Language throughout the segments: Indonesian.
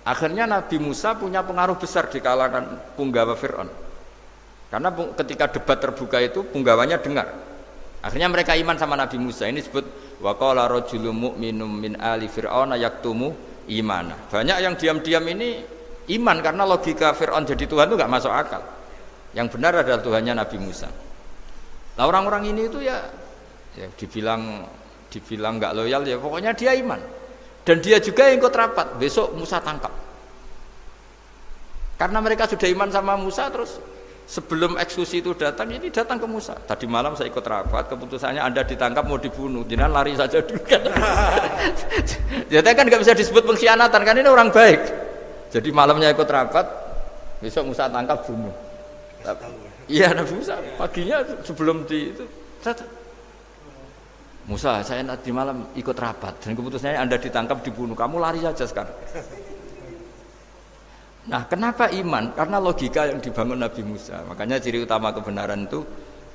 Akhirnya Nabi Musa punya pengaruh besar di kalangan punggawa Fir'aun. Karena ketika debat terbuka itu punggawanya dengar. Akhirnya mereka iman sama Nabi Musa. Ini disebut wa qala rajulun mu'minun min ali fir'auna yaktumu imana. Banyak yang diam-diam ini iman karena logika Fir'aun jadi Tuhan itu enggak masuk akal. Yang benar adalah Tuhannya Nabi Musa. Nah, orang-orang ini itu ya dibilang enggak loyal ya pokoknya dia iman. Dan dia juga yang ikut rapat. Besok Musa tangkap. Karena mereka sudah iman sama Musa, terus sebelum eksekusi itu datang, ini datang ke Musa. Tadi malam saya ikut rapat, keputusannya Anda ditangkap mau dibunuh. Jangan lari saja dulu kan. Jadi kan nggak bisa disebut pengkhianatan, kan ini orang baik. Jadi malamnya ikut rapat, besok Musa tangkap bunuh. Iya Nabi Musa paginya sebelum di itu. Musa, saya nanti malam ikut rapat dan keputusannya Anda ditangkap dibunuh. Kamu lari saja sekarang. Nah, kenapa iman? Karena logika yang dibangun Nabi Musa. Makanya ciri utama kebenaran itu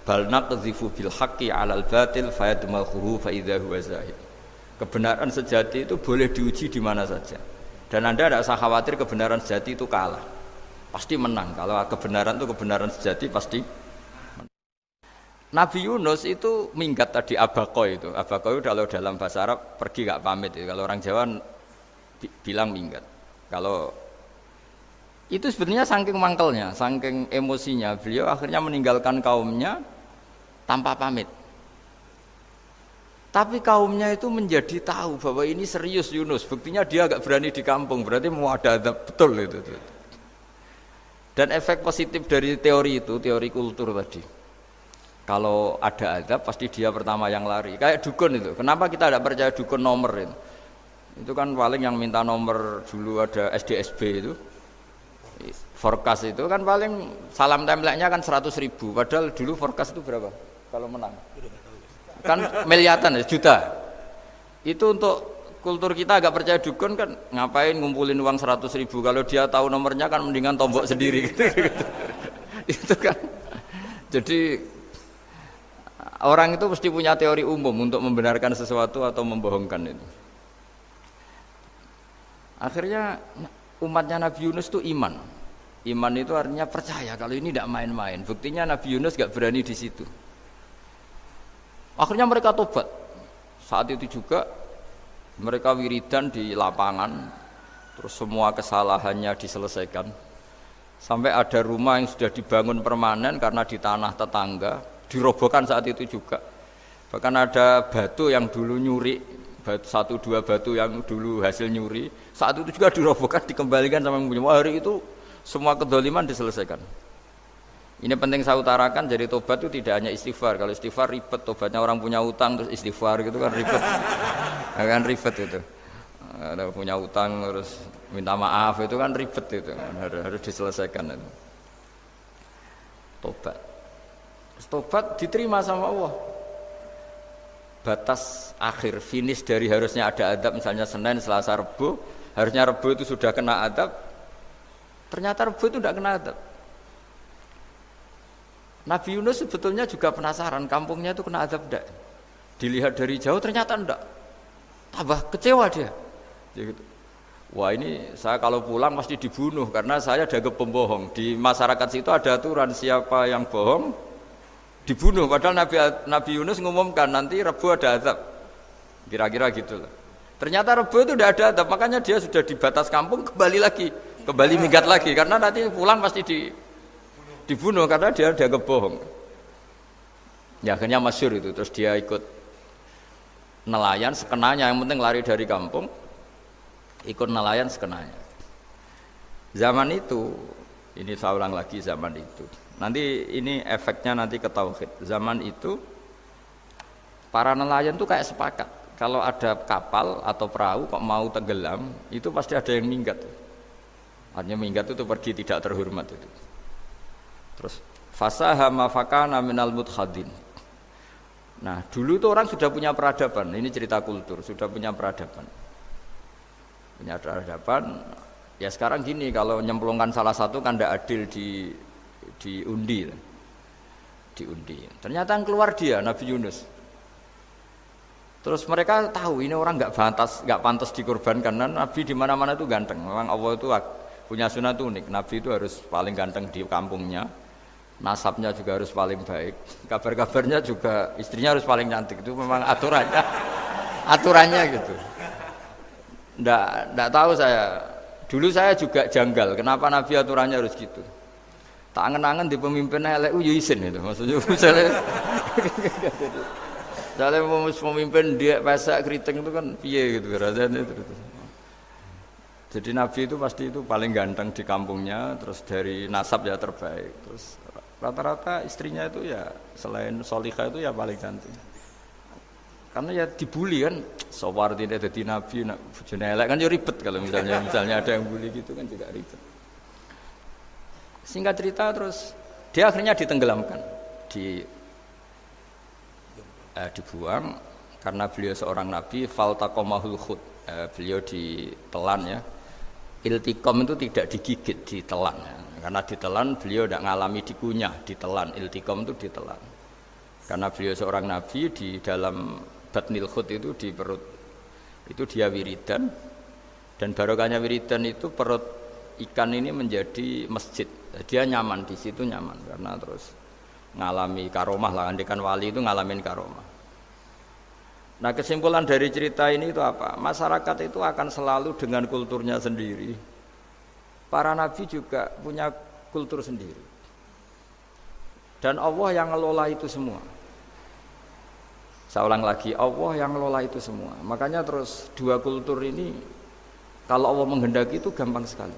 bal naqdhifu bil haqqi 'alal batil fayadmaghuhu fa idza huwa zahid. Kebenaran sejati itu boleh diuji di mana saja. Dan Anda tidak usah khawatir kebenaran sejati itu kalah. Pasti menang. Kalau kebenaran itu kebenaran sejati pasti Nabi Yunus itu minggat tadi abaqo itu. Abaqo itu kalau dalam bahasa Arab pergi gak pamit. Kalau orang Jawa bilang minggat. Kalau itu sebenarnya saking mangkelnya, saking emosinya, beliau akhirnya meninggalkan kaumnya tanpa pamit. Tapi kaumnya itu menjadi tahu bahwa ini serius Yunus. Buktinya dia agak berani di kampung. Berarti mau ada adab betul itu. Dan efek positif dari teori itu, teori kultur tadi. Kalau ada azab pasti dia pertama yang lari. Kayak dukun itu. Kenapa kita tidak percaya dukun nomor itu? Itu kan paling yang minta nomor dulu ada SDSB itu. Forecast itu kan paling salam template-nya kan 100.000. Padahal dulu forecast itu berapa? Kalau menang. Kan miliaran ya, juta. Itu untuk kultur kita agak percaya dukun kan ngapain ngumpulin uang 100.000. Kalau dia tahu nomornya kan mendingan tombok sendiri gitu. Itu kan. Jadi orang itu mesti punya teori umum untuk membenarkan sesuatu atau membohongkan itu. Akhirnya umatnya Nabi Yunus itu iman. Iman itu artinya percaya kalau ini tidak main-main. Buktinya Nabi Yunus gak berani di situ. Akhirnya mereka tobat. Saat itu juga mereka wiridan di lapangan. Terus semua kesalahannya diselesaikan. Sampai ada rumah yang sudah dibangun permanen karena di tanah tetangga. Dirobohkan saat itu juga. Bahkan ada batu yang dulu nyuri, 1-2 batu yang dulu hasil nyuri, saat itu juga dirobohkan, dikembalikan sama yang punya. Hari itu semua kedoliman diselesaikan. Ini penting saya utarakan, jadi tobat itu tidak hanya istighfar. Kalau istighfar ribet, tobatnya orang punya utang terus istighfar gitu kan ribet. Kan ribet itu. Ada punya utang terus minta maaf itu kan ribet itu. Harus diselesaikan itu. Tobat diterima sama Allah. Batas akhir finish dari harusnya ada adab misalnya Senin, Selasa, Rebu, harusnya Rebu itu sudah kena adab. Ternyata Rebu itu tidak kena adab. Nabi Yunus sebetulnya juga penasaran kampungnya itu kena adab tidak. Dilihat dari jauh ternyata tidak. Tambah kecewa dia. Gitu. Wah ini saya kalau pulang pasti dibunuh karena saya dianggap pembohong. Di masyarakat situ ada aturan siapa yang bohong dibunuh. Padahal Nabi Yunus mengumumkan nanti Rebu ada azab. Kira-kira gitu lah. Ternyata Rebu itu tidak ada azab, makanya dia sudah di batas kampung kembali minggat lagi karena nanti pulang pasti dibunuh karena dia dianggap bohong. Ya akhirnya masyhur itu, terus dia ikut nelayan sekenanya, yang penting lari dari kampung, ikut nelayan sekenanya. Zaman itu, ini saya ulang lagi zaman itu. Nanti ini efeknya nanti ke tauhid. Zaman itu para nelayan tuh kayak sepakat. Kalau ada kapal atau perahu kok mau tenggelam, itu pasti ada yang minggat. Artinya minggat itu pergi tidak terhormat itu. Terus fasahama fakana minal mudkhadin. Nah, dulu itu orang sudah punya peradaban. Ini cerita kultur, sudah punya peradaban. Punya peradaban. Ya sekarang gini, kalau nyemplungkan salah satu kan tidak adil diundi. Ternyata yang keluar dia Nabi Yunus. Terus mereka tahu ini orang nggak pantas dikorbankan. Karena Nabi di mana-mana itu ganteng. Memang Allah itu punya sunat unik. Nabi itu harus paling ganteng di kampungnya. Nasabnya juga harus paling baik. Kabar-kabarnya juga istrinya harus paling cantik. Itu memang aturannya gitu. Nggak tahu saya. Dulu saya juga janggal. Kenapa Nabi aturannya harus gitu? Tak angen-angen di pemimpin elek isin itu. Maksudnya misalnya pemimpin dia pesek keriting itu kan piye gitu rasanya itu. Jadi Nabi itu pasti itu paling ganteng di kampungnya, terus dari nasab ya terbaik, terus rata-rata istrinya itu ya selain solihah itu ya paling cantik. Karena ya dibully kan, sopar tidak jadi Nabi, bojone elek kan ya ribet kalau misalnya ada yang bully gitu kan juga ribet. Singkat cerita terus dia akhirnya ditenggelamkan, dibuang karena beliau seorang nabi. Faltaqamahul khut, beliau ditelan ya. Iltiqam itu tidak digigit, ditelan ya. Karena ditelan beliau tidak mengalami dikunyah, ditelan. Iltiqam itu ditelan. Karena beliau seorang nabi, di dalam batnil khut itu di perut itu dia wiridan, dan barokahnya wiridan itu perut ikan ini menjadi masjid. Dia nyaman di situ, nyaman karena terus ngalami karomah lah, andekan wali itu ngalamin karomah. Nah, kesimpulan dari cerita ini itu apa? Masyarakat itu akan selalu dengan kulturnya sendiri. Para nabi juga punya kultur sendiri. Dan Allah yang ngelola itu semua. Saya ulang lagi, Allah yang ngelola itu semua. Makanya terus dua kultur ini kalau Allah menghendaki itu gampang sekali.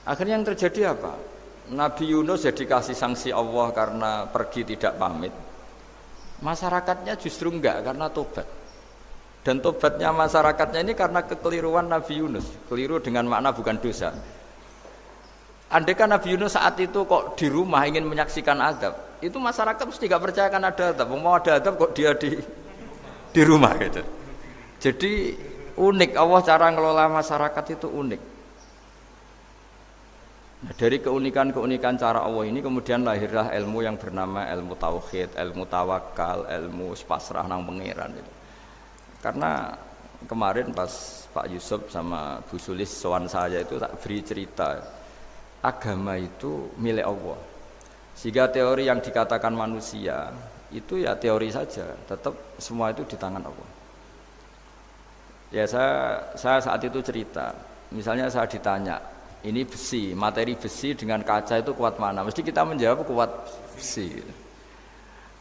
Akhirnya yang terjadi apa? Nabi Yunus jadi kasih sanksi Allah karena pergi tidak pamit. Masyarakatnya justru enggak karena tobat. Dan tobatnya masyarakatnya ini karena kekeliruan Nabi Yunus. Keliru dengan makna bukan dosa. Andaikan Nabi Yunus saat itu kok di rumah ingin menyaksikan azab, itu masyarakat mesti gak percaya akan ada azab. Mau ada azab kok dia di rumah gitu. Jadi unik, Allah cara ngelola masyarakat itu unik. Nah, dari keunikan-keunikan cara Allah ini kemudian lahirlah ilmu yang bernama ilmu tauhid, ilmu tawakal, ilmu pasrah nang pangeran itu. Karena kemarin pas Pak Yusuf sama Bu Sulis sowan saya itu tak beri cerita, agama itu milik Allah. Sehingga teori yang dikatakan manusia itu ya teori saja, tetap semua itu di tangan Allah. Ya saya saat itu cerita, misalnya saya ditanya, ini besi, materi besi dengan kaca itu kuat mana? Mesti kita menjawab kuat besi.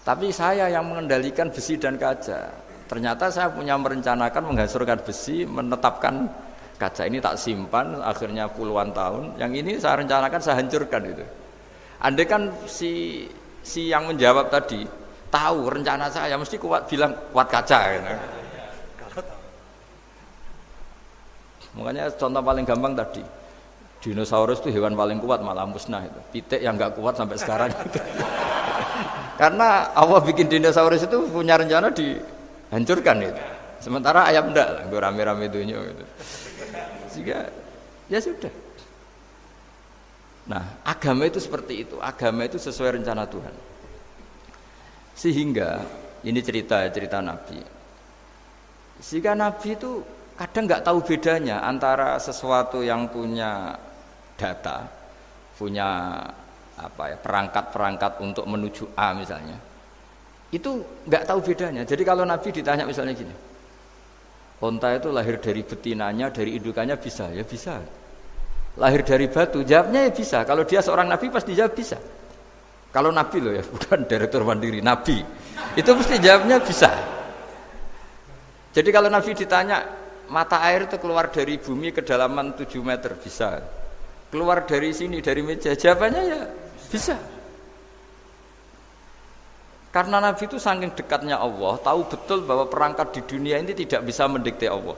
Tapi saya yang mengendalikan besi dan kaca. Ternyata saya punya merencanakan menghancurkan besi, menetapkan kaca ini tak simpan, akhirnya puluhan tahun. Yang ini saya rencanakan saya hancurkan itu. Andai kan si yang menjawab tadi tahu rencana saya, mesti kuat bilang kuat kaca. Gitu. Makanya contoh paling gampang tadi. Dinosaurus itu hewan paling kuat malah musnah itu. Pitik yang nggak kuat sampai sekarang itu. Karena Allah bikin dinosaurus itu punya rencana dihancurkan itu. Sementara ayam enggak lah, gue rame-rame dunia gitu. Sehingga ya sudah. Nah, agama itu seperti itu. Agama itu sesuai rencana Tuhan. Sehingga ini cerita Nabi. Sehingga Nabi itu kadang nggak tahu bedanya antara sesuatu yang punya data, punya perangkat-perangkat untuk menuju A misalnya, itu nggak tahu bedanya. Jadi kalau Nabi ditanya misalnya gini, onta itu lahir dari betinanya, dari indukannya bisa, ya bisa. Lahir dari batu, jawabnya ya bisa. Kalau dia seorang Nabi pasti jawab bisa. Kalau Nabi loh ya, bukan direktur mandiri, Nabi, itu pasti jawabnya bisa. Jadi kalau Nabi ditanya, mata air itu keluar dari bumi kedalaman 7 meter, bisa. Keluar dari sini, dari meja, jawabannya ya bisa. Karena Nabi itu saking dekatnya Allah, tahu betul bahwa perangkat di dunia ini tidak bisa mendikte Allah.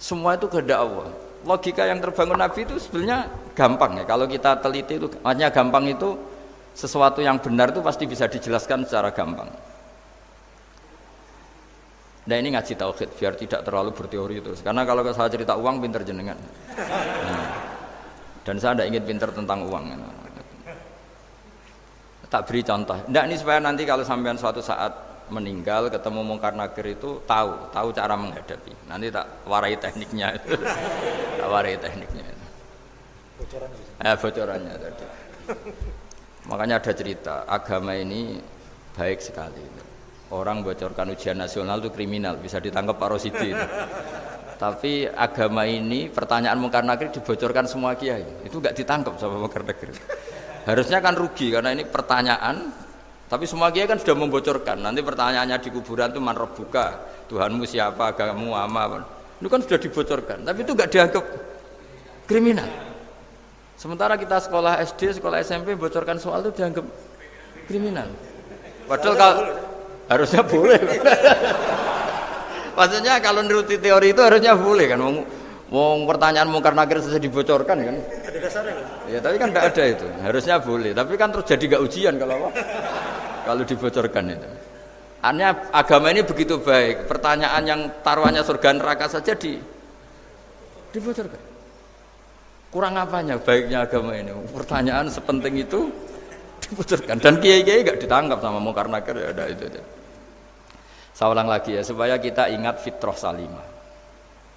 Semua itu kehendak Allah. Logika yang terbangun Nabi itu sebenarnya gampang ya. Kalau kita teliti itu, hanya gampang itu sesuatu yang benar itu pasti bisa dijelaskan secara gampang. Nah ini ngaji tauhid biar tidak terlalu berteori terus. Karena kalau saya cerita uang pinter jenengan. Dan saya tidak ingin pinter tentang uang. Tak beri contoh. Tidak ini supaya nanti kalau sampean suatu saat meninggal ketemu mungkar nakir itu tahu cara menghadapi. Nanti tak warai tekniknya itu. Tak warai tekniknya itu. Bocorannya tadi. Makanya ada cerita, agama ini baik sekali. Orang bocorkan ujian nasional itu kriminal, bisa ditangkap Pak Rosidi. Tapi agama ini pertanyaan mungkar nakir dibocorkan semua kiai, itu enggak ditangkap sama mungkar nakir. Harusnya kan rugi karena ini pertanyaan. Tapi semua kiai kan sudah membocorkan. Nanti pertanyaannya di kuburan itu man rabbuka, Tuhanmu siapa, agamamu apa. Itu kan sudah dibocorkan. Tapi itu enggak dianggap kriminal. Sementara kita sekolah SD, sekolah SMP bocorkan soal itu dianggap kriminal. Padahal kalau harusnya boleh. Maksudnya kalau menuruti teori itu harusnya boleh kan. Wong pertanyaan mungkar nakir saja dibocorkan kan. Ada dasarnya kan? Ya tapi kan tidak ada itu. Harusnya boleh. Tapi kan terus jadi enggak ujian kalau dibocorkan itu. Aneh agama ini begitu baik. Pertanyaan yang taruhannya surga neraka saja dibocorkan. Kurang apanya baiknya agama ini? Pertanyaan sepenting itu dibocorkan. Dan kiai-kiai enggak ditangkap sama mungkar nakir ya ada itu. Saya ulang lagi ya supaya kita ingat fitrah salimah.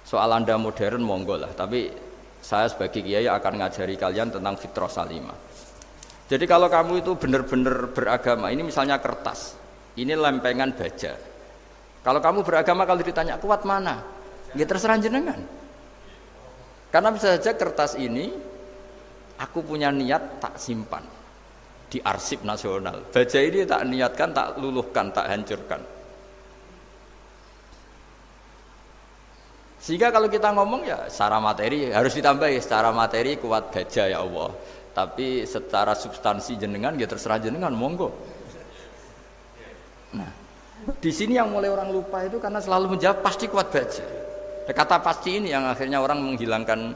Soal Anda modern monggo lah, tapi saya sebagai kiai akan ngajari kalian tentang fitrah salimah. Jadi kalau kamu itu benar-benar beragama, ini misalnya kertas, ini lempengan baja. Kalau kamu beragama kalau ditanya kuat mana, ya terserah jenengan. Karena bisa saja kertas ini aku punya niat tak simpan di arsip nasional. Baja ini tak niatkan, tak luluhkan, tak hancurkan. Sehingga kalau kita ngomong ya secara materi harus ditambahi, secara materi kuat baja ya Allah. Tapi secara substansi jenengan ya terserah jenengan monggo. Nah, di sini yang mulai orang lupa itu karena selalu menjawab pasti kuat baja. Kata pasti ini yang akhirnya orang menghilangkan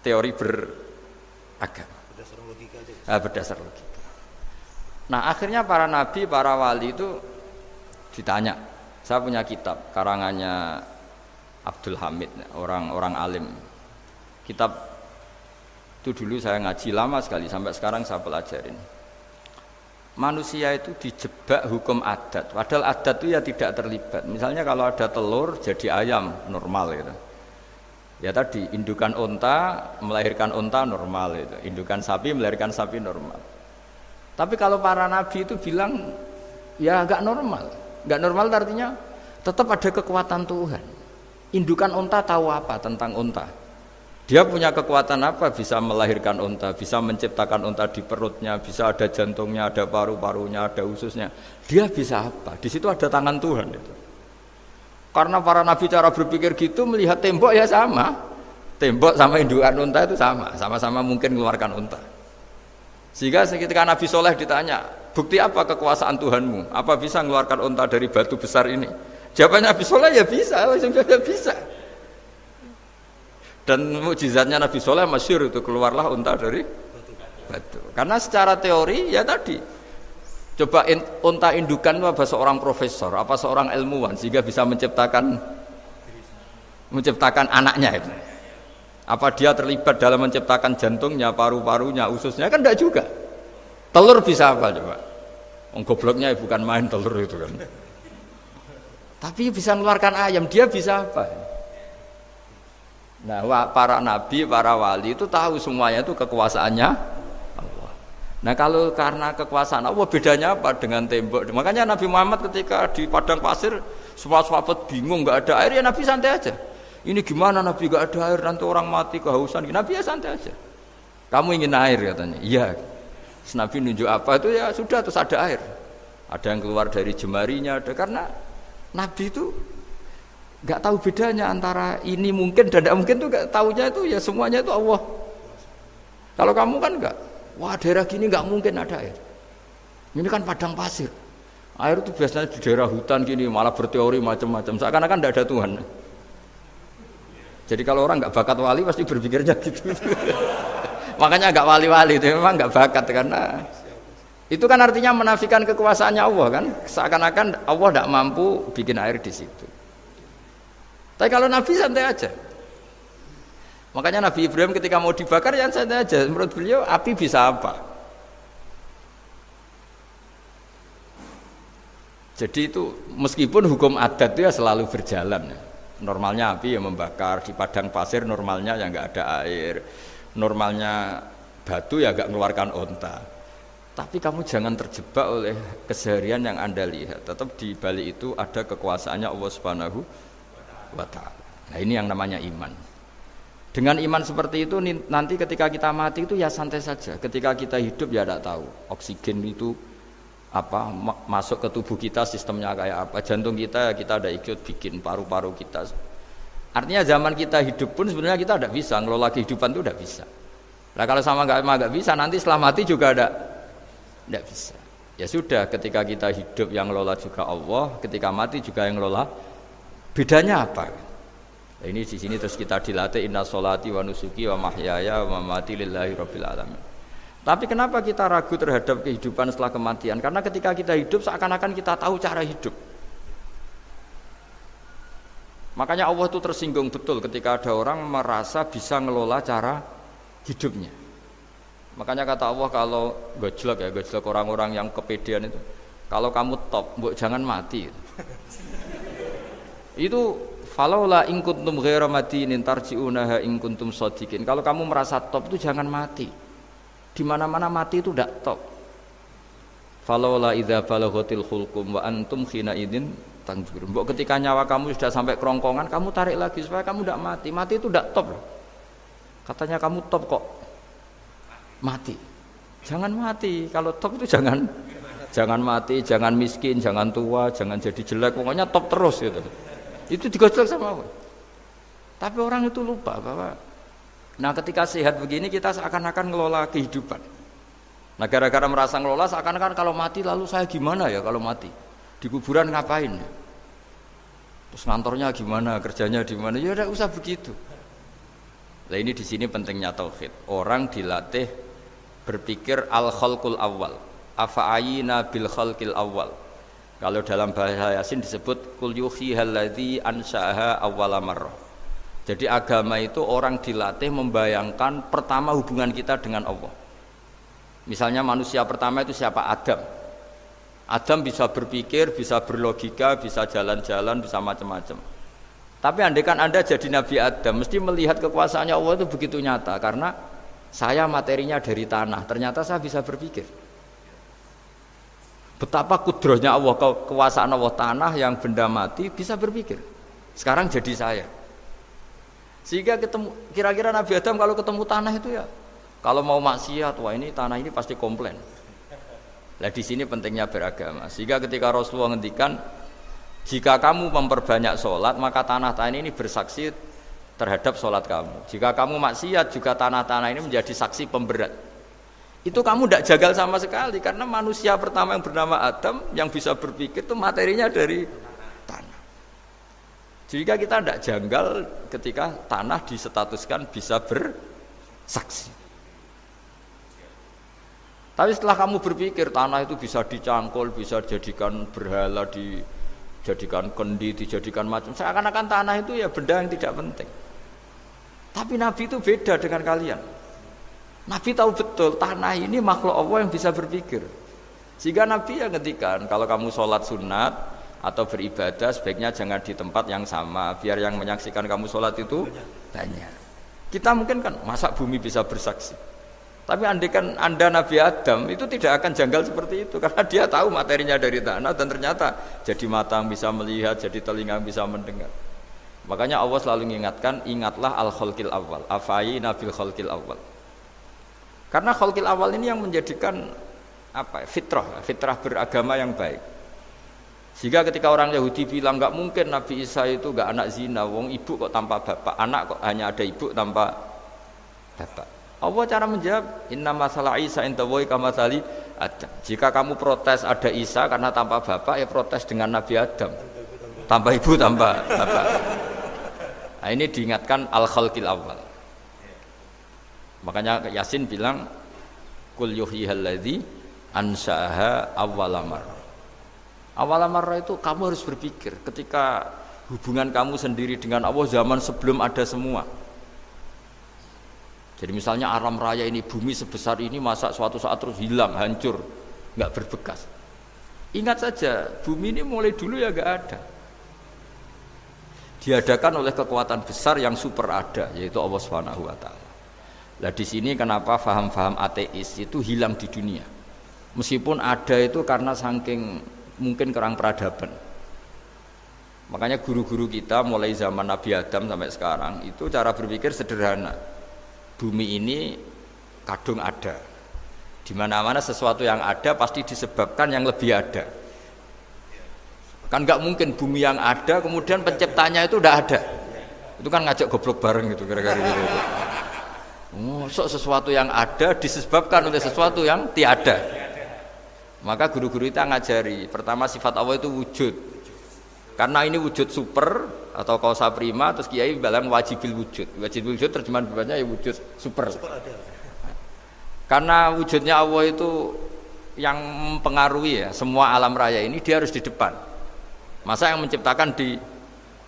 teori beragama. Berdasar logika aja. Berdasar logika. Nah, akhirnya para nabi, para wali itu ditanya. Saya punya kitab karangannya Abdul Hamid, orang alim. Kitab itu dulu saya ngaji lama sekali, sampai sekarang saya pelajarin. Manusia itu dijebak hukum adat, padahal adat itu ya tidak terlibat. Misalnya kalau ada telur jadi ayam, normal gitu. Ya tadi, indukan unta melahirkan unta normal itu. Indukan sapi melahirkan sapi normal. Tapi kalau para nabi itu bilang, ya enggak normal. Enggak normal artinya tetap ada kekuatan Tuhan. Indukan unta tahu apa tentang unta? Dia punya kekuatan apa? Bisa melahirkan unta, bisa menciptakan unta di perutnya, bisa ada jantungnya, ada paru-parunya, ada ususnya. Dia bisa apa? Di situ ada tangan Tuhan itu. Karena para nabi cara berpikir gitu, melihat tembok ya sama. Tembok sama indukan unta itu sama, sama-sama mungkin mengeluarkan unta. Sehingga ketika Nabi Soleh ditanya, bukti apa kekuasaan Tuhanmu? Apa bisa mengeluarkan unta dari batu besar ini? Jawabannya Nabi Soleh ya bisa, langsung saja bisa. Dan mukjizatnya Nabi Soleh masyhur itu keluarlah unta dari batu. Karena secara teori ya tadi, coba unta indukan itu apa seorang profesor, apa seorang ilmuwan sehingga bisa menciptakan anaknya itu. Apa dia terlibat dalam menciptakan jantungnya, paru-parunya, ususnya? Kan enggak juga. Telur bisa apa coba? Gobloknya bukan main telur itu kan. Tapi bisa mengeluarkan ayam, dia bisa apa? Nah, para nabi, para wali itu tahu semuanya itu kekuasaannya Allah. Nah, kalau karena kekuasaan Allah bedanya apa dengan tembok? Makanya Nabi Muhammad ketika di padang pasir semua sahabat bingung nggak ada air, ya Nabi santai aja. Ini gimana Nabi nggak ada air, nanti orang mati kehausan. Nabi ya santai aja. Kamu ingin air katanya? Iya. Nabi nunjuk apa itu ya sudah terus ada air. Ada yang keluar dari jemarinya, ada karena Nabi itu nggak tahu bedanya antara ini mungkin dan tidak mungkin tuh nggak tahunya itu ya semuanya itu Allah. Kalau kamu kan nggak, wah daerah gini nggak mungkin ada air. Ini kan padang pasir. Air itu biasanya di daerah hutan gini malah berteori macam-macam. Seakan-akan tidak ada Tuhan. Jadi kalau orang nggak bakat wali pasti berpikirnya gitu. Makanya nggak wali-wali itu memang nggak bakat karena itu kan artinya menafikan kekuasaannya Allah kan. Seakan-akan Allah tidak mampu bikin air di situ. Tapi kalau Nabi santai aja. Makanya Nabi Ibrahim ketika mau dibakar ya santai aja. Menurut beliau api bisa apa? Jadi itu meskipun hukum adat itu ya selalu berjalan. Normalnya api ya membakar, di padang pasir normalnya ya nggak ada air, normalnya batu ya nggak mengeluarkan onta. Tapi kamu jangan terjebak oleh keseharian yang Anda lihat. Tetap di balik itu ada kekuasaannya Allah Subhanahu wa Ta'ala. Nah ini yang namanya iman. Dengan iman seperti itu nanti ketika kita mati itu ya santai saja. Ketika kita hidup ya tidak tahu oksigen itu apa masuk ke tubuh kita sistemnya kayak apa, jantung kita ada ikut bikin, paru-paru kita. Artinya zaman kita hidup pun sebenarnya kita tidak bisa ngelola kehidupan itu, tidak bisa. Nah kalau sama nggak bisa, nanti setelah mati juga tidak bisa. Ya sudah, ketika kita hidup yang ngelola juga Allah, ketika mati juga yang ngelola. Bedanya apa? Nah, ini di sini terus kita dilatih inna sholati wa nusuki wa mahyaya wa mamati lillahi rabbil alamin. Tapi kenapa kita ragu terhadap kehidupan setelah kematian? Karena ketika kita hidup seakan-akan kita tahu cara hidup. Makanya Allah itu tersinggung betul ketika ada orang merasa bisa ngelola cara hidupnya. Makanya kata Allah kalau gojlok orang-orang yang kepedean itu, kalau kamu top, mbok jangan mati. Itu falaula in kuntum ghaira madinin tarji'unaha in kuntum shadiqin. Kalau kamu merasa top itu jangan mati. Di mana-mana mati itu tidak top. Falaula idza balaghatil khulqum wa antum khina idzin tanzurun. Mbok ketika nyawa kamu sudah sampai kerongkongan, kamu tarik lagi supaya kamu tidak mati. Mati itu tidak top loh. Katanya kamu top kok mati. Jangan mati. Kalau top itu jangan mati, jangan miskin, jangan tua, jangan jadi jelek. Pokoknya top terus gitu. Itu digojlok sama Allah. Tapi orang itu lupa bahwa ketika sehat begini kita seakan-akan ngelola kehidupan. Nah gara-gara merasa ngelola seakan-akan kalau mati lalu saya gimana ya kalau mati? Di kuburan ngapain? Terus kantornya gimana, kerjanya di mana? Ya udah usah begitu. Nah ini di sini pentingnya tauhid. Orang dilatih berpikir al-khalqul awal. Afa'ayina bil khalqil awal. Kalau dalam bahasa Yasin disebut kul yuhyihal ladzi ansha'aha awwala marrah. Jadi agama itu orang dilatih membayangkan pertama hubungan kita dengan Allah. Misalnya manusia pertama itu siapa? Adam. Adam bisa berpikir, bisa berlogika, bisa jalan-jalan, bisa macam-macam. Tapi andaikan Anda jadi Nabi Adam, mesti melihat kekuasaannya Allah itu begitu nyata. Karena saya materinya dari tanah, ternyata saya bisa berpikir. Betapa kudrohnya Allah, kekuasaan Allah tanah yang benda mati bisa berpikir. Sekarang jadi saya. Sehingga kira-kira Nabi Adam kalau ketemu tanah itu ya, kalau mau maksiat, wah ini tanah ini pasti komplain. Nah di sini pentingnya beragama. Sehingga ketika Rasulullah ngendikan, jika kamu memperbanyak sholat, maka tanah-tanah ini bersaksi terhadap sholat kamu. Jika kamu maksiat, juga tanah-tanah ini menjadi saksi pemberat. Itu kamu tidak jagal sama sekali, karena manusia pertama yang bernama Adam yang bisa berpikir itu materinya dari tanah. Jika kita tidak janggal ketika tanah disetatuskan bisa bersaksi. Tapi setelah kamu berpikir tanah itu bisa dicangkul, bisa dijadikan berhala, dijadikan kendi, dijadikan macam, seakan-akan tanah itu ya benda yang tidak penting. Tapi Nabi itu beda dengan kalian. Nabi tahu betul tanah ini makhluk Allah yang bisa berpikir. Sehingga Nabi yang ngendikan kalau kamu sholat sunat atau beribadah sebaiknya jangan di tempat yang sama, biar yang menyaksikan kamu sholat itu banyak. Kita mungkin kan masa bumi bisa bersaksi, tapi andaikan Anda Nabi Adam itu tidak akan janggal seperti itu, karena dia tahu materinya dari tanah dan ternyata jadi mata yang bisa melihat, jadi telinga yang bisa mendengar. Makanya Allah selalu mengingatkan, ingatlah al-khalqil awal, afayina bil khalqil awal. Karena khalqil awal ini yang menjadikan fitrah beragama yang baik. Sehingga ketika orang Yahudi bilang nggak mungkin Nabi Isa itu nggak anak zina, wong ibu kok tanpa bapak, anak kok hanya ada ibu tanpa bapak. Allah cara menjawab, inna masalah Isa intawoy kamasali Adam. Jika kamu protes ada Isa karena tanpa bapak, ya protes dengan Nabi Adam, tanpa ibu tanpa bapak. Nah, ini diingatkan al-khalqil awal. Makanya Yasin bilang, kul yuhyihal ladzi ansha'aha awwala marrah. Awal marrah itu kamu harus berpikir ketika hubungan kamu sendiri dengan Allah zaman sebelum ada semua. Jadi misalnya alam raya ini, bumi sebesar ini, masa suatu saat terus hilang, hancur, nggak berbekas. Ingat saja, bumi ini mulai dulu ya enggak ada. Diadakan oleh kekuatan besar yang super ada, yaitu Allah Subhanahu wa taala. Nah, di sini kenapa faham-faham ateis itu hilang di dunia. Meskipun ada itu karena saking mungkin kurang peradaban. Makanya guru-guru kita mulai zaman Nabi Adam sampai sekarang itu cara berpikir sederhana. Bumi ini kadung ada. Di mana-mana sesuatu yang ada pasti disebabkan yang lebih ada. Kan nggak mungkin bumi yang ada kemudian penciptanya itu udah ada. Itu kan ngajak goblok bareng gitu kira-kira gitu. Oh, sesuatu yang ada disebabkan oleh sesuatu yang tiada. Maka guru-guru kita ngajari, pertama sifat Allah itu wujud. Karena ini wujud super atau kausa prima, terus kiai bilang wajibil wujud. Wajibil wujud terjemahan bebasnya ya wujud super. Karena wujudnya Allah itu yang mempengaruhi ya semua alam raya ini, dia harus di depan. Masa yang menciptakan di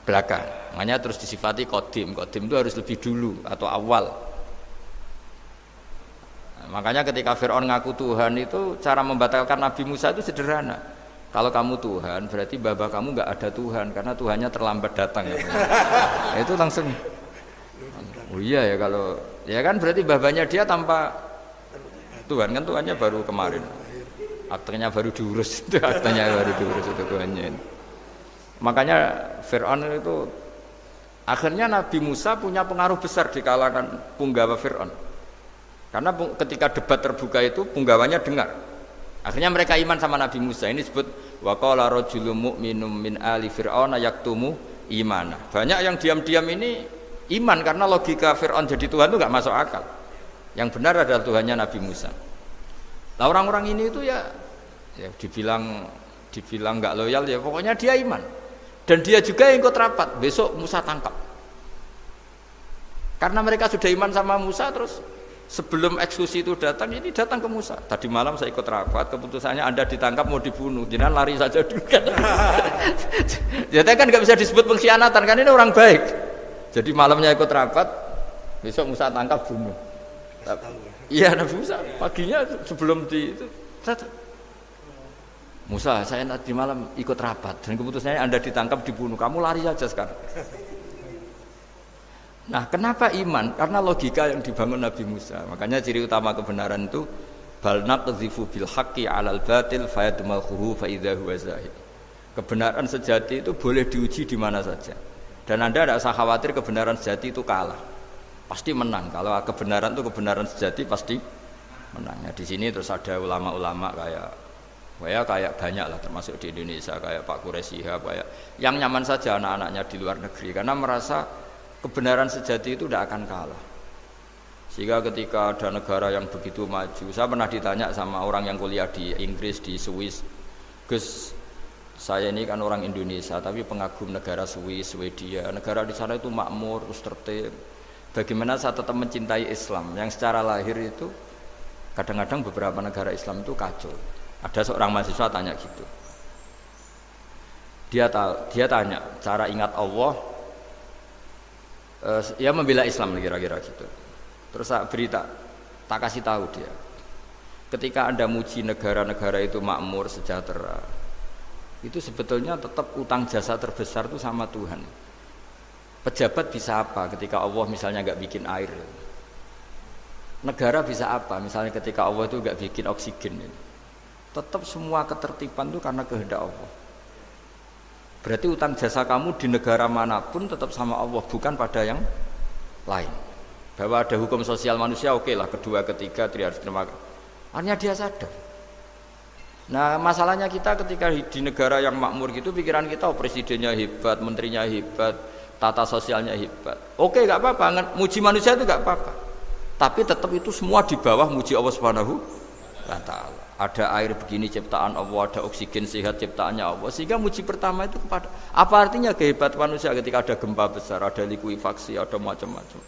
belakang. Makanya terus disifati qadim. Qadim itu harus lebih dulu atau awal. Makanya ketika Fir'aun ngaku Tuhan itu cara membatalkan Nabi Musa itu sederhana. Kalau kamu Tuhan berarti baba kamu nggak ada Tuhan karena Tuhannya terlambat datang. Itu langsung. Oh iya ya kalau ya kan berarti babanya dia tanpa Tuhan kan Tuhannya baru kemarin. Aktenya baru diurus itu aktenya baru diurus itu Tuhannya. Makanya Fir'aun itu akhirnya Nabi Musa punya pengaruh besar di kalangan punggawa Fir'aun. Karena ketika debat terbuka itu punggawanya dengar. Akhirnya mereka iman sama Nabi Musa. Ini disebut wa qala rajulun mu'minun min ali fir'auna yaktumu imana. Banyak yang diam-diam ini iman karena logika Fir'aun jadi Tuhan itu enggak masuk akal. Yang benar adalah Tuhannya Nabi Musa. Nah, orang-orang ini itu ya dibilang enggak loyal ya pokoknya dia iman. Dan dia juga yang ikut rapat. Besok Musa tangkap. Karena mereka sudah iman sama Musa terus sebelum eksekusi itu datang, ini datang ke Musa. Tadi malam saya ikut rapat, keputusannya Anda ditangkap mau dibunuh, jangan lari saja dulu kan. Jadi kan nggak bisa disebut pengkhianatan, kan ini orang baik. Jadi malamnya ikut rapat, besok Musa tangkap bunuh. Iya Nabi Musa, paginya sebelum di itu, Musa saya tadi malam ikut rapat dan keputusannya Anda ditangkap dibunuh, kamu lari saja sekarang. Nah, kenapa iman? Karena logika yang dibangun Nabi Musa. Makanya ciri utama kebenaran itu bal naqdhifu bil haqqi 'alal batil fayadmaghuhu fa idza huwa zahid. Kebenaran sejati itu boleh diuji di mana saja. Dan Anda tidak usah khawatir kebenaran sejati itu kalah. Pasti menang. Kalau kebenaran itu kebenaran sejati pasti menang. Di sini terus ada ulama-ulama kayak banyak lah termasuk di Indonesia kayak Pak Quraisy Shihab kayak yang nyaman saja anak-anaknya di luar negeri karena merasa kebenaran sejati itu tidak akan kalah. Sehingga ketika ada negara yang begitu maju, saya pernah ditanya sama orang yang kuliah di Inggris, di Swiss, Gus, saya ini kan orang Indonesia tapi pengagum negara Swiss, Swedia, negara di sana itu makmur, terus tertib. Bagaimana saya tetap mencintai Islam yang secara lahir itu kadang-kadang beberapa negara Islam itu kacau. Ada seorang mahasiswa tanya gitu. Dia tanya cara ingat Allah. Ya membela Islam kira-kira gitu. Terus tak kasih tahu dia. Ketika Anda muji negara-negara itu makmur, sejahtera, itu sebetulnya tetap utang jasa terbesar itu sama Tuhan. Pejabat bisa apa ketika Allah misalnya nggak bikin air? Negara bisa apa misalnya ketika Allah itu nggak bikin oksigen? Tetap semua ketertiban itu karena kehendak Allah. Berarti utang jasa kamu di negara manapun tetap sama Allah, bukan pada yang lain. Bahwa ada hukum sosial manusia, oke lah, kedua, ketiga, dia harus terima. Artinya dia sadar. Nah masalahnya kita ketika di negara yang makmur gitu, pikiran kita presidennya hebat, menterinya hebat, tata sosialnya hebat. Oke, nggak apa-apa, muji manusia itu nggak apa-apa. Tapi tetap itu semua di bawah muji Allah Subhanahu wa Ta'ala. Ada air begini ciptaan Allah, ada oksigen sehat ciptaannya Allah. Sehingga muji pertama itu kepada apa artinya kehebatan manusia ketika ada gempa besar, ada likuifaksi, ada macam-macam.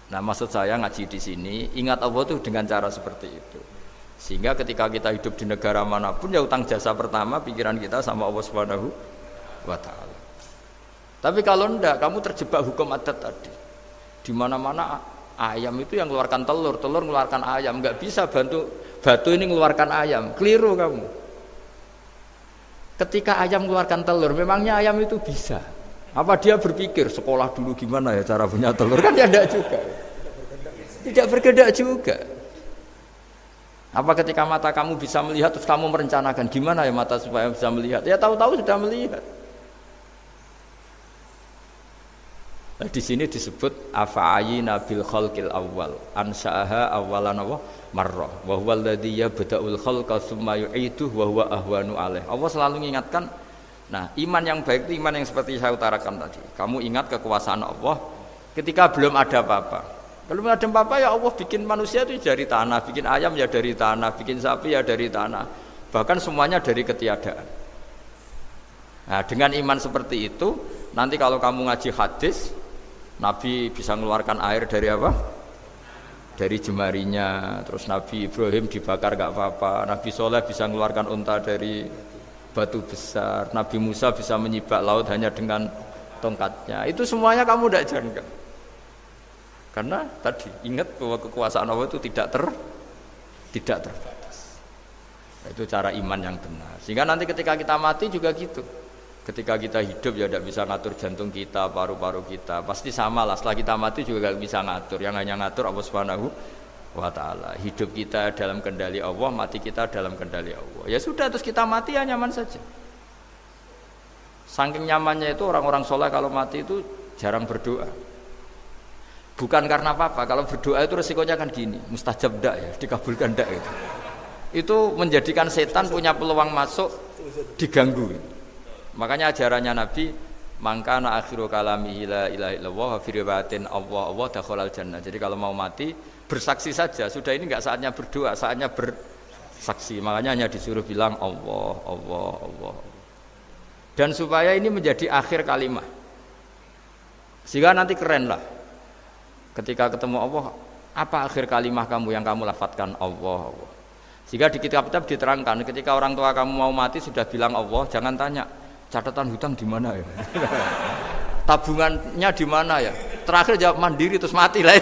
Nah maksud saya ngaji di sini ingat Allah itu dengan cara seperti itu. Sehingga ketika kita hidup di negara manapun ya utang jasa pertama pikiran kita sama Allah Subhanahu wa Ta'ala. Tapi kalau enggak, kamu terjebak hukum adat tadi. Di mana-mana ayam itu yang mengeluarkan telur mengeluarkan ayam, nggak bisa bantu batu ini mengeluarkan ayam. Keliru kamu. Ketika ayam mengeluarkan telur, memangnya ayam itu bisa? Apa dia berpikir sekolah dulu gimana ya cara punya telur? Kan tidak juga. Tidak bergerak juga. Apa ketika mata kamu bisa melihat terus kamu merencanakan gimana ya mata supaya bisa melihat? Ya tahu-tahu sudah melihat. Nah, di sini disebut afa'ayina bil khalqil awwal ansa'aha awwalan marrah wa huwa alladhi yabda'ul khalqa tsumma yu'iduhu wa huwa ahwanu alaih. Allah selalu mengingatkan, nah iman yang baik itu iman yang seperti saya utarakan tadi. Kamu ingat kekuasaan Allah ketika belum ada apa-apa. Belum ada apa-apa ya Allah bikin manusia itu dari tanah, bikin ayam ya dari tanah, bikin sapi ya dari tanah. Bahkan semuanya dari ketiadaan. Nah, dengan iman seperti itu, nanti kalau kamu ngaji hadis, Nabi bisa mengeluarkan air dari apa? Dari jemarinya. Terus Nabi Ibrahim dibakar gak apa-apa. Nabi Soleh bisa mengeluarkan unta dari batu besar. Nabi Musa bisa menyibak laut hanya dengan tongkatnya. Itu semuanya kamu tidak jangka. Karena tadi ingat bahwa kekuasaan Allah itu tidak terbatas. Itu cara iman yang benar. Sehingga nanti ketika kita mati juga gitu. Ketika kita hidup ya tidak bisa ngatur jantung kita, paru-paru kita. Pasti sama lah, setelah kita mati juga tidak bisa ngatur. Yang hanya ngatur Allah Subhanahu wa ta'ala. Hidup kita dalam kendali Allah, mati kita dalam kendali Allah. Ya sudah, terus kita mati ya nyaman saja. Saking nyamannya itu orang-orang soleh kalau mati itu jarang berdoa. Bukan karena apa-apa, kalau berdoa itu resikonya kan gini, mustajab ndak ya, dikabulkan ndak itu. Itu menjadikan setan punya peluang masuk, diganggu. Makanya ajarannya Nabi, mangkana akhiru kalamihi la ilaha illallah wa fi riwayatin Allah dakhalal jannah. Jadi kalau mau mati bersaksi saja, sudah ini enggak saatnya berdoa, saatnya bersaksi. Makanya hanya disuruh bilang Allah, Allah, Allah. Dan supaya ini menjadi akhir kalimat. Sehingga nanti keren lah. Ketika ketemu Allah, apa akhir kalimat kamu yang kamu lafadzkan Allah, Allah. Sehingga di kitab-kitab diterangkan, ketika orang tua kamu mau mati sudah bilang Allah, jangan tanya catatan hutang di mana ya? Tabungannya di mana ya? Terakhir jawab mandiri terus mati lah.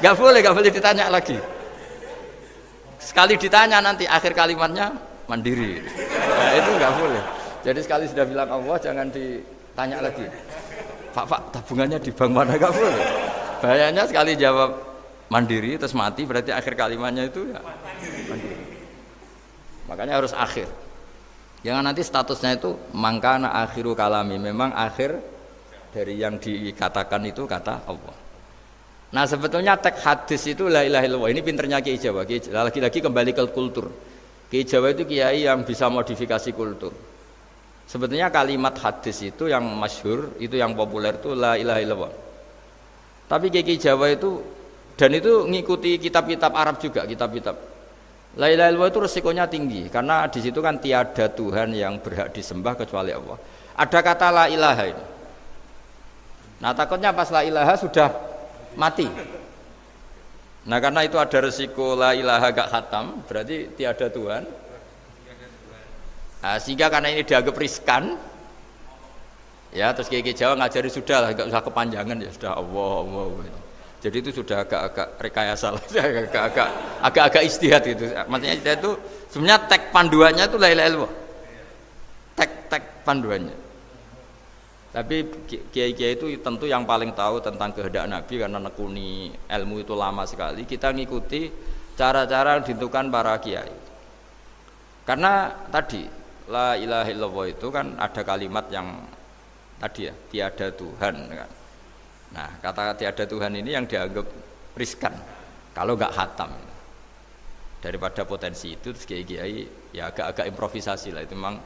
Gak boleh ditanya lagi. Sekali ditanya nanti akhir kalimatnya mandiri. Nah, itu gak boleh. Jadi sekali sudah bilang Allah jangan ditanya lagi. Pak, tabungannya di bank mana? Gak boleh. Bahayanya sekali jawab mandiri terus mati berarti akhir kalimatnya itu ya mandiri. Makanya harus akhir. Jangan nanti statusnya itu mangkana akhiru kalami, memang akhir dari yang dikatakan itu kata Allah. Nah sebetulnya teks hadis itu la ilaha illallah. Ini pinternya Kiai Jawa. Lagi-lagi kembali ke kultur. Kiai Jawa itu kiai yang bisa modifikasi kultur. Sebetulnya kalimat hadis itu yang masyhur, itu yang populer itu la ilaha illallah. Tapi Kiai Jawa itu dan itu ngikuti kitab-kitab Arab juga, kitab-kitab. La ilaha illallah itu resikonya tinggi karena di situ kan tiada Tuhan yang berhak disembah kecuali Allah. Ada kata la ilaha ini. Nah takutnya pas la ilaha sudah mati. Nah karena itu ada resiko la ilaha gak khatam, berarti tiada Tuhan. Nah, sehingga karena ini dianggap riskan, ya terus Kiai Jawa ngajari sudah lah, gak usah kepanjangan ya sudah Allah Allah. Jadi itu sudah agak-agak rekayasa lah, agak-agak istihad gitu. Maksudnya itu sebenarnya teks panduannya itu la ilaha illallah. Teks panduannya. Tapi kiai-kiai itu tentu yang paling tahu tentang kehendak Nabi karena nekuni ilmu itu lama sekali. Kita ngikuti cara-cara ditentukan para kiai. Karena tadi la ilaha illallah itu kan ada kalimat yang tadi ya, tiada Tuhan kan. Nah, kata tiada Tuhan ini yang dianggap riskan kalau nggak khatam. Daripada potensi itu, terus kiai-kiai ya agak-agak improvisasi lah. Itu memang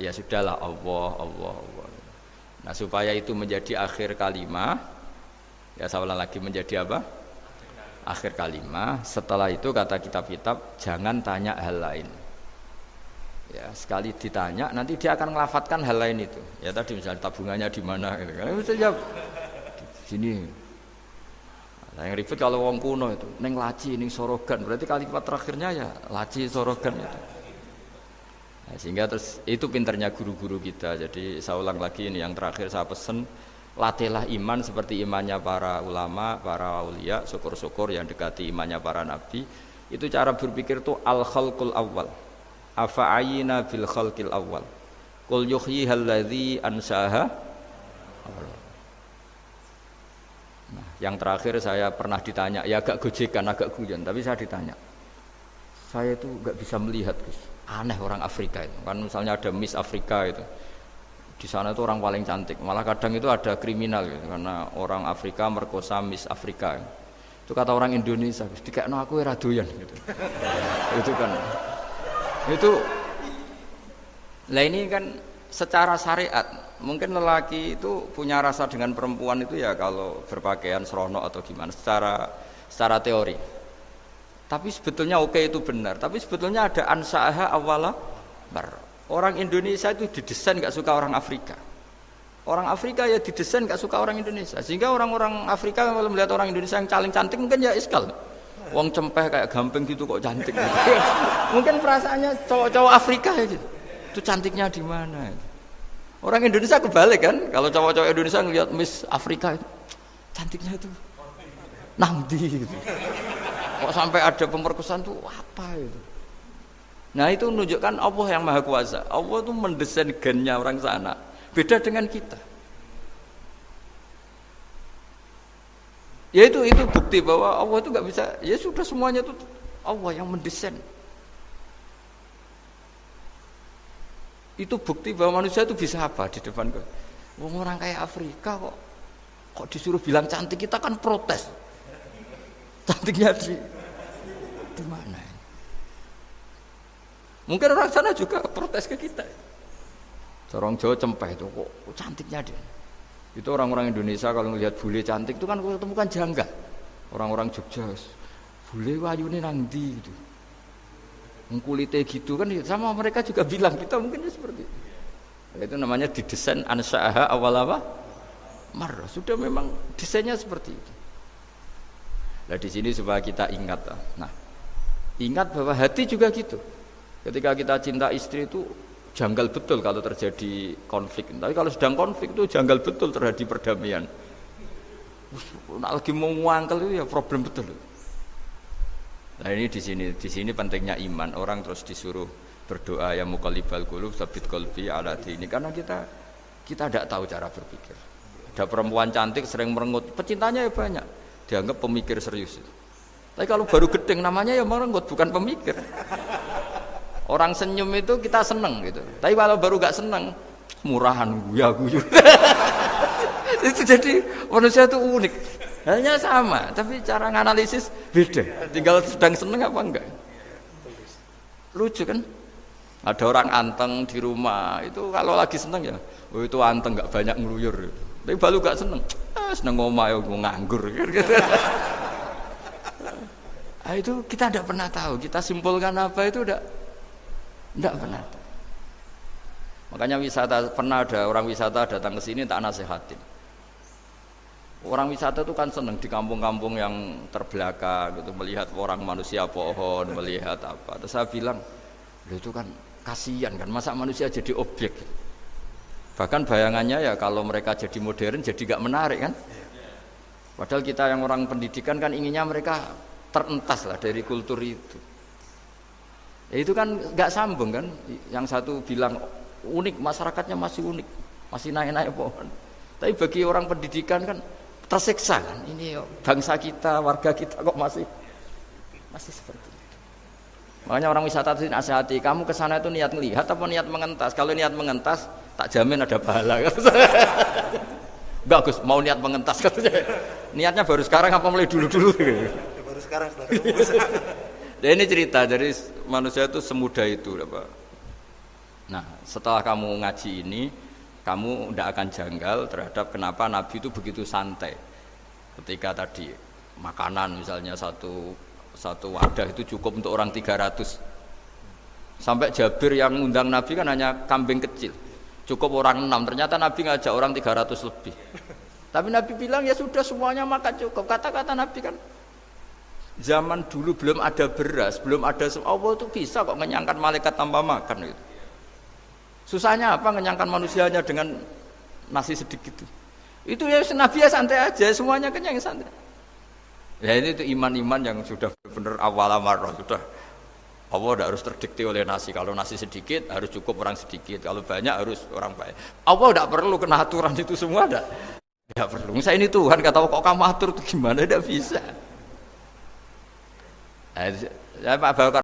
ya sudahlah Allah, Allah, Allah. Nah, supaya itu menjadi akhir kalimat, ya saya ulang lagi menjadi apa? Akhir kalimat. Setelah itu kata kitab-kitab jangan tanya hal lain. Ya, sekali ditanya nanti dia akan ngelafatkan hal lain itu. Ya tadi misalnya tabungannya di mana gitu. Kan bisa jawab sini. Nah, yang ribet kalau wong kuno itu neng laci, neng sorogan, berarti kalimat terakhirnya ya laci sorogan itu. Nah, sehingga terus itu pinternya guru-guru kita. Jadi saya ulang lagi ini yang terakhir saya pesen, latihlah iman seperti imannya para ulama, para aulia, syukur-syukur yang dekati imannya para nabi. Itu cara berpikir tuh al-khalqul awal. Afa'ayina bil khalqil awal. Qul yuhyihal ladzi anshaha. Nah, yang terakhir saya pernah ditanya, ya agak gojekan, agak guyon, tapi saya ditanya. Saya itu enggak bisa melihat, Gus. Aneh orang Afrika itu. Kan misalnya ada Miss Afrika itu. Di sana itu orang paling cantik. Malah kadang itu ada kriminal gitu, karena orang Afrika merkosa Miss Afrika. Itu kata orang Indonesia, Gus, dikekno aku ora doyan gitu. Itu kan. Itu lah ini kan secara syariat mungkin lelaki itu punya rasa dengan perempuan itu ya kalau berpakaian serono atau gimana secara teori. Tapi sebetulnya oke itu benar. Tapi sebetulnya ada ansaaha awala bar. Orang Indonesia itu didesain nggak suka orang Afrika. Orang Afrika ya didesain nggak suka orang Indonesia. Sehingga orang-orang Afrika kalau melihat orang Indonesia yang paling cantik mungkin ya iskal. Wong cempeh kayak gampang gitu kok cantik gitu. Mungkin perasaannya cowok-cowok Afrika ya gitu. Itu cantiknya di mana? Orang Indonesia kebalik kan? Kalau cowok-cowok Indonesia ngelihat Miss Afrika itu cantiknya itu nangdi gitu. Kok sampai ada pemerkosaan tuh apa itu? Nah itu menunjukkan Allah yang Maha Kuasa. Allah tuh mendesain gennya orang sana. Beda dengan kita. Ya itu bukti bahwa Allah itu nggak bisa. Ya sudah semuanya itu Allah yang mendesain. Itu bukti bahwa manusia itu bisa apa di depan kau. Orang kayak Afrika kok disuruh bilang cantik, kita kan protes. Cantiknya di mana? Mungkin orang sana juga protes ke kita. Orang Jawa cempeh itu kok cantiknya dia. Itu orang-orang Indonesia kalau melihat bule cantik itu kan ketemu kan janggal. Orang-orang Jogja, bule wayune nang ndi gitu. Kulite gitu kan sama mereka juga bilang kita mungkin seperti itu. Itu namanya didesain ansaaha awal apa? Mar. Sudah memang desainnya seperti itu. Nah di sini supaya kita ingat. Nah, ingat bahwa hati juga gitu. Ketika kita cinta istri itu janggal betul kalau terjadi konflik. Tapi kalau sedang konflik itu janggal betul terjadi perdamaian. Nak lagi mau ngangkel itu ya problem betul. Nah ini di sini pentingnya iman. Orang terus disuruh berdoa ya muqallibal qulub tsabit qalbi ala dini, karena kita tidak tahu cara berpikir. Ada perempuan cantik sering merengut, pecintanya ya banyak, dianggap pemikir serius. Tapi kalau baru gedeng namanya ya merengut, bukan pemikir. Orang senyum itu kita seneng gitu. Tapi kalau baru gak seneng, murahan guyu. Itu jadi manusia itu unik. Hanya sama, tapi cara nganalisis beda. Tinggal sedang seneng apa enggak. Lucu kan? Ada orang anteng di rumah, itu kalau lagi seneng ya, oh itu anteng gak banyak ngeluyur. Tapi baru gak seneng, seneng ngomah ya nganggur. Nah, itu kita tidak pernah tahu. Kita simpulkan apa itu tidak pernah. Makanya pernah ada orang wisata datang ke sini tak nasihatin. Orang wisata itu kan senang di kampung-kampung yang terbelakang gitu, melihat orang manusia pohon, melihat apa. Terus saya bilang, itu kan kasihan kan, masa manusia jadi objek. Bahkan bayangannya ya kalau mereka jadi modern jadi gak menarik kan. Padahal kita yang orang pendidikan kan inginnya mereka terentas lah dari kultur itu. Ya itu kan nggak sambung kan. Yang satu bilang unik, masyarakatnya masih unik, masih naik-naik pohon. Tapi bagi orang pendidikan kan tersiksa kan. Ini bangsa kita, warga kita kok masih seperti itu. Makanya orang wisata itu nasihati, kamu kesana itu niat melihat apa niat mengentas? Kalau niat mengentas, tak jamin ada pahala. Enggak Gus, mau niat mengentas katanya. Niatnya baru sekarang apa mulai dulu-dulu? Baru sekarang. Ya ini cerita, jadi manusia itu semudah itu. Nah, setelah kamu ngaji ini, kamu tidak akan janggal terhadap kenapa Nabi itu begitu santai. Ketika tadi makanan misalnya satu wadah itu cukup untuk orang 300. Sampai Jabir yang undang Nabi kan hanya kambing kecil, cukup orang 6. Ternyata Nabi ngajak orang 300 lebih. Tapi Nabi bilang ya sudah semuanya makan cukup. Kata-kata Nabi kan, zaman dulu belum ada beras, belum ada Allah itu bisa kok mengenyangkan malaikat tanpa makan gitu. Susahnya apa mengenyangkan manusianya dengan nasi sedikit itu ya Nabi ya santai aja, semuanya kenyang santai. Ya ini itu iman-iman yang sudah benar awal amarah sudah. Allah tidak harus terdikte oleh nasi. Kalau nasi sedikit harus cukup orang sedikit. Kalau banyak harus orang banyak. Allah tidak perlu kena aturan itu semua tidak perlu. Saya ini Tuhan kata kok kamu atur itu gimana? Tidak bisa. Saya Pak Bakar